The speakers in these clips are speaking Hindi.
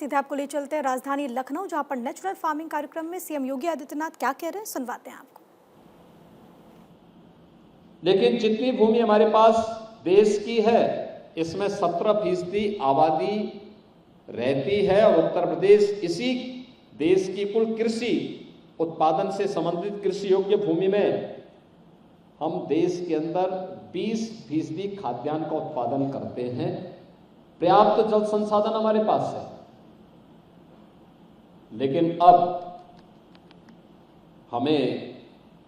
सीधे आपको ले चलते हैं राजधानी लखनऊ, जहां पर नेचुरल फार्मिंग कार्यक्रम में सीएम योगी आदित्यनाथ क्या कह रहे हैं, सुनवाते हैं आपको। लेकिन जितनी भूमि हमारे पास देश की है, इसमें 17% आबादी रहती है और उत्तर प्रदेश इसी देश की कुल कृषि उत्पादन से संबंधित कृषि योग्य भूमि में हम देश के अंदर 20% खाद्यान्न का उत्पादन करते हैं। पर्याप्त जल संसाधन हमारे पास है, लेकिन अब हमें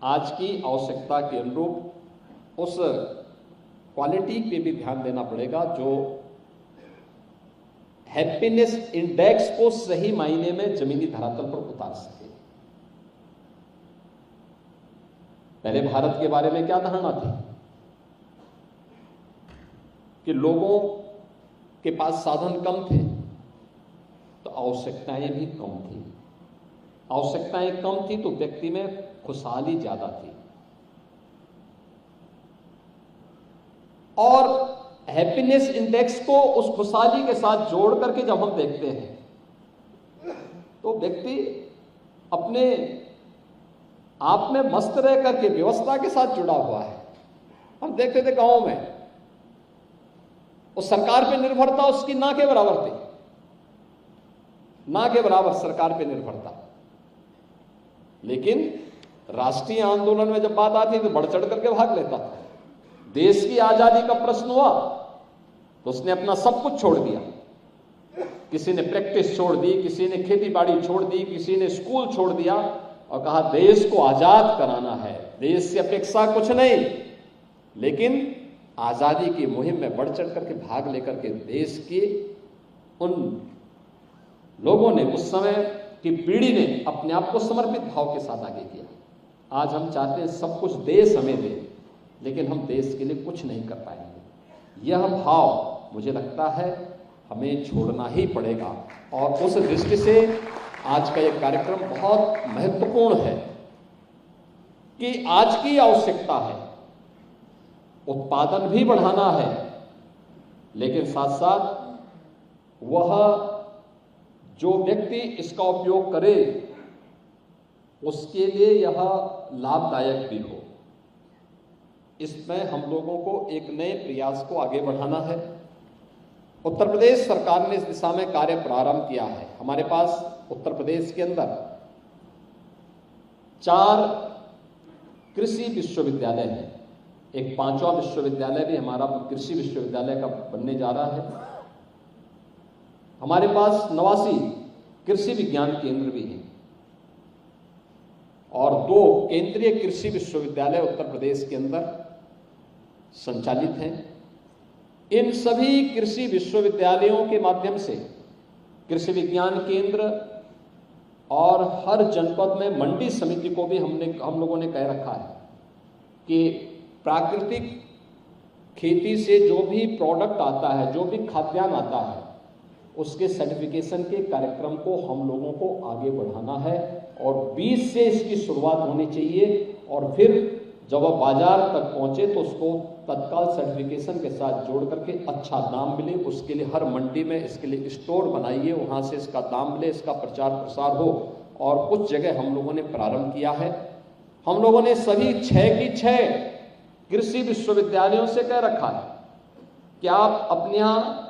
आज की आवश्यकता के अनुरूप उस क्वालिटी पे भी ध्यान देना पड़ेगा जो हैप्पीनेस इंडेक्स को सही मायने में जमीनी धरातल पर उतार सके। पहले भारत के बारे में क्या धारणा थी कि लोगों के पास साधन कम थे तो आवश्यकताएं भी कम थी। आवश्यकताएं कम थी तो व्यक्ति में खुशहाली ज्यादा थी, और हैप्पीनेस इंडेक्स को उस खुशहाली के साथ जोड़ करके जब हम देखते हैं तो व्यक्ति अपने आप में मस्त रह करके व्यवस्था के साथ जुड़ा हुआ है। हम देखते थे गांवों में उस सरकार पे निर्भरता उसकी ना के बराबर थी, ना के बराबर सरकार पे निर्भरता। लेकिन राष्ट्रीय आंदोलन में जब बात आती तो बढ़ चढ़ करके भाग लेता था। देश की आजादी का प्रश्न हुआ तो उसने अपना सब कुछ छोड़ दिया। किसी ने प्रैक्टिस छोड़ दी, किसी ने खेती बाड़ी छोड़ दी, किसी ने स्कूल छोड़ दिया और कहा देश को आजाद कराना है, देश से अपेक्षा कुछ नहीं। लेकिन आजादी की मुहिम में बढ़ चढ़ करके भाग लेकर के देश के उन लोगों ने, उस समय की पीढ़ी ने अपने आप को समर्पित भाव के साथ आगे किया। आज हम चाहते हैं सब कुछ देश हमें दे, लेकिन हम देश के लिए कुछ नहीं कर पाएंगे। यह भाव मुझे लगता है हमें छोड़ना ही पड़ेगा, और उस दृष्टि से आज का यह कार्यक्रम बहुत महत्वपूर्ण है कि आज की आवश्यकता है, उत्पादन भी बढ़ाना है, लेकिन साथ साथ वह जो व्यक्ति इसका उपयोग करे उसके लिए यह लाभदायक भी हो। इसमें हम लोगों को एक नए प्रयास को आगे बढ़ाना है। उत्तर प्रदेश सरकार ने इस दिशा में कार्य प्रारंभ किया है। हमारे पास उत्तर प्रदेश के अंदर 4 कृषि विश्वविद्यालय हैं। एक 5वां विश्वविद्यालय भी हमारा कृषि विश्वविद्यालय का बनने जा रहा है। हमारे पास 89 कृषि विज्ञान केंद्र भी हैं और 2 केंद्रीय कृषि विश्वविद्यालय उत्तर प्रदेश के अंदर संचालित हैं। इन सभी कृषि विश्वविद्यालयों के माध्यम से कृषि विज्ञान केंद्र और हर जनपद में मंडी समिति को भी हम लोगों ने कह रखा है कि प्राकृतिक खेती से जो भी प्रोडक्ट आता है, जो भी खाद्यान्न आता है, उसके सर्टिफिकेशन के कार्यक्रम को हम लोगों को आगे बढ़ाना है और बीज से इसकी शुरुआत होनी चाहिए, और फिर जब वह बाजार तक पहुंचे तो उसको तत्काल सर्टिफिकेशन के साथ जोड़ करके अच्छा दाम मिले। उसके लिए हर मंडी में इसके लिए स्टोर बनाइए, वहां से इसका दाम मिले, इसका प्रचार प्रसार हो। और कुछ जगह हम लोगों ने प्रारंभ किया है। हम लोगों ने सभी 6 की 6 कृषि विश्वविद्यालयों से कह रखा है कि आप अपने यहाँ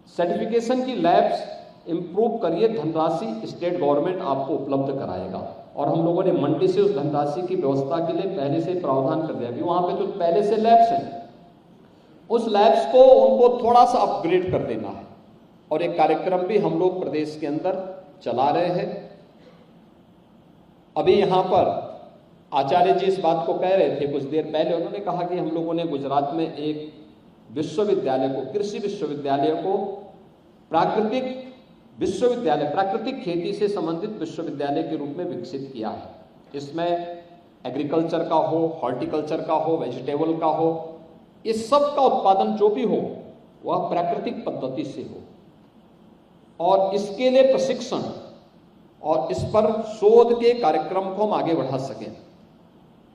सर्टिफिकेशन की लैब्स इंप्रूव करिए, धनराशि स्टेट गवर्नमेंट आपको उपलब्ध कराएगा। और हम लोगों ने मंडी से उस धनराशि की व्यवस्था के लिए पहले से प्रावधान कर दिया। अभी वहां पे तो पहले से लैब्स हैं, उस लैब्स को उनको थोड़ा सा अपग्रेड कर देना है, और एक कार्यक्रम भी हम लोग प्रदेश के अंदर चला रहे हैं। अभी यहां पर आचार्य जी इस बात को कह रहे थे कुछ देर पहले, उन्होंने कहा कि हम लोगों ने गुजरात में एक विश्वविद्यालय को, कृषि विश्वविद्यालय को प्राकृतिक विश्वविद्यालय, प्राकृतिक खेती से संबंधित विश्वविद्यालय के रूप में विकसित किया है। इसमें एग्रीकल्चर का हो, हॉर्टिकल्चर का हो, वेजिटेबल का हो, इस सब का उत्पादन जो भी हो वह प्राकृतिक पद्धति से हो, और इसके लिए प्रशिक्षण और इस पर शोध के कार्यक्रम को हम आगे बढ़ा सकें।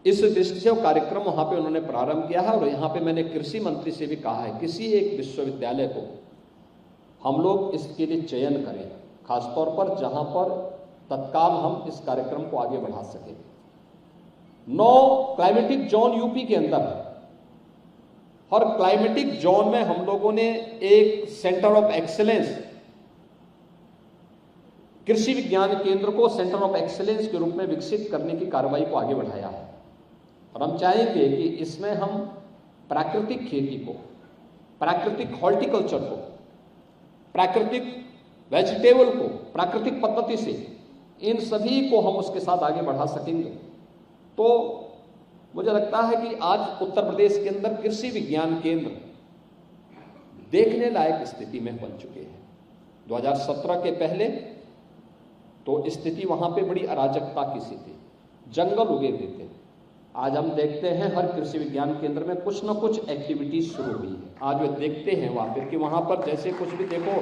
इस दृष्टि से वो कार्यक्रम वहां पे उन्होंने प्रारंभ किया है। और यहाँ पे मैंने कृषि मंत्री से भी कहा है किसी एक विश्वविद्यालय को हम लोग इसके लिए चयन करें खासतौर पर जहां पर तत्काल हम इस कार्यक्रम को आगे बढ़ा सकें। 9 क्लाइमेटिक जोन यूपी के अंदर है और क्लाइमेटिक जोन में हम लोगों ने एक सेंटर ऑफ एक्सीलेंस, कृषि विज्ञान केंद्र को सेंटर ऑफ एक्सीलेंस के रूप में विकसित करने की कार्रवाई को आगे बढ़ाया है। और हम चाहेंगे कि इसमें हम प्राकृतिक खेती को, प्राकृतिक हॉर्टिकल्चर को, प्राकृतिक वेजिटेबल को, प्राकृतिक पद्धति से इन सभी को हम उसके साथ आगे बढ़ा सकेंगे। तो मुझे लगता है कि आज उत्तर प्रदेश के अंदर कृषि विज्ञान केंद्र देखने लायक स्थिति में बन चुके हैं। 2017 के पहले तो स्थिति वहां पे बड़ी अराजकता की सी थी, जंगल उगे हुए थे। आज हम देखते हैं हर कृषि विज्ञान केंद्र में कुछ न कुछ एक्टिविटीज शुरू हुई है। आज वे देखते हैं वहां पर कि वहां पर जैसे कुछ भी देखो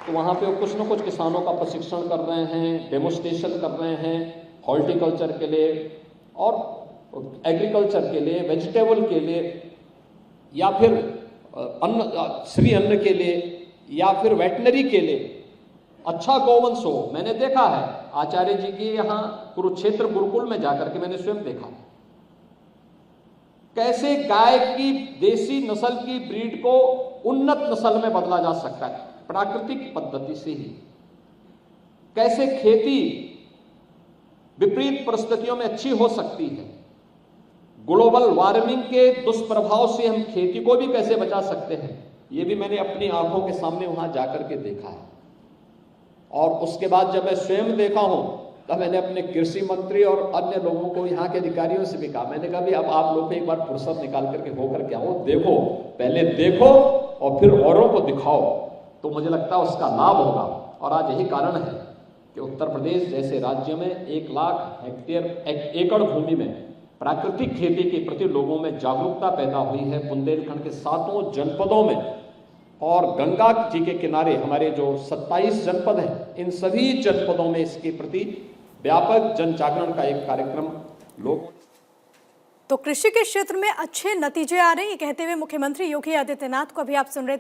तो वहां पे कुछ न कुछ किसानों का प्रशिक्षण कर रहे हैं, डेमोस्ट्रेशन कर रहे हैं हॉर्टिकल्चर के लिए और एग्रीकल्चर के लिए, वेजिटेबल के लिए, या फिर श्री अन्न के लिए, या फिर वेटनरी के लिए अच्छा गोवंश हो। मैंने देखा है आचार्य जी की यहाँ कुरुक्षेत्र गुरुकुल में जाकर के मैंने स्वयं देखा कैसे गाय की देसी नस्ल की ब्रीड को उन्नत नस्ल में बदला जा सकता है प्राकृतिक पद्धति से ही। कैसे खेती विपरीत परिस्थितियों में अच्छी हो सकती है। ग्लोबल वार्मिंग के दुष्प्रभाव से हम खेती को भी कैसे बचा सकते हैं, यह भी मैंने अपनी आंखों के सामने वहां जाकर के देखा है। और उसके बाद जब मैं स्वयं देखा हूं तब मैंने अपने कृषि मंत्री और अन्य लोगों को, यहाँ के अधिकारियों से भी कहा, मैंने कहा भी अब आप लोग एक बार फुर्सत निकाल करके होकर के आओ, देखो, पहले देखो और फिर औरों को दिखाओ, तो मुझे लगता है उसका लाभ होगा। और आज यही कारण है कि उत्तर प्रदेश जैसे राज्य में 1 लाख हेक्टेयर एकड़ भूमि में प्राकृतिक खेती के प्रति लोगों में जागरूकता पैदा हुई है। बुंदेलखंड के 7 जनपदों में और गंगा जी के किनारे हमारे जो 27 जनपद हैं, इन सभी जनपदों में इसके प्रति व्यापक जन जागरण का एक कार्यक्रम लोग। तो कृषि के क्षेत्र में अच्छे नतीजे आ रहे हैं, ये कहते हुए मुख्यमंत्री योगी आदित्यनाथ को अभी आप सुन रहे थे।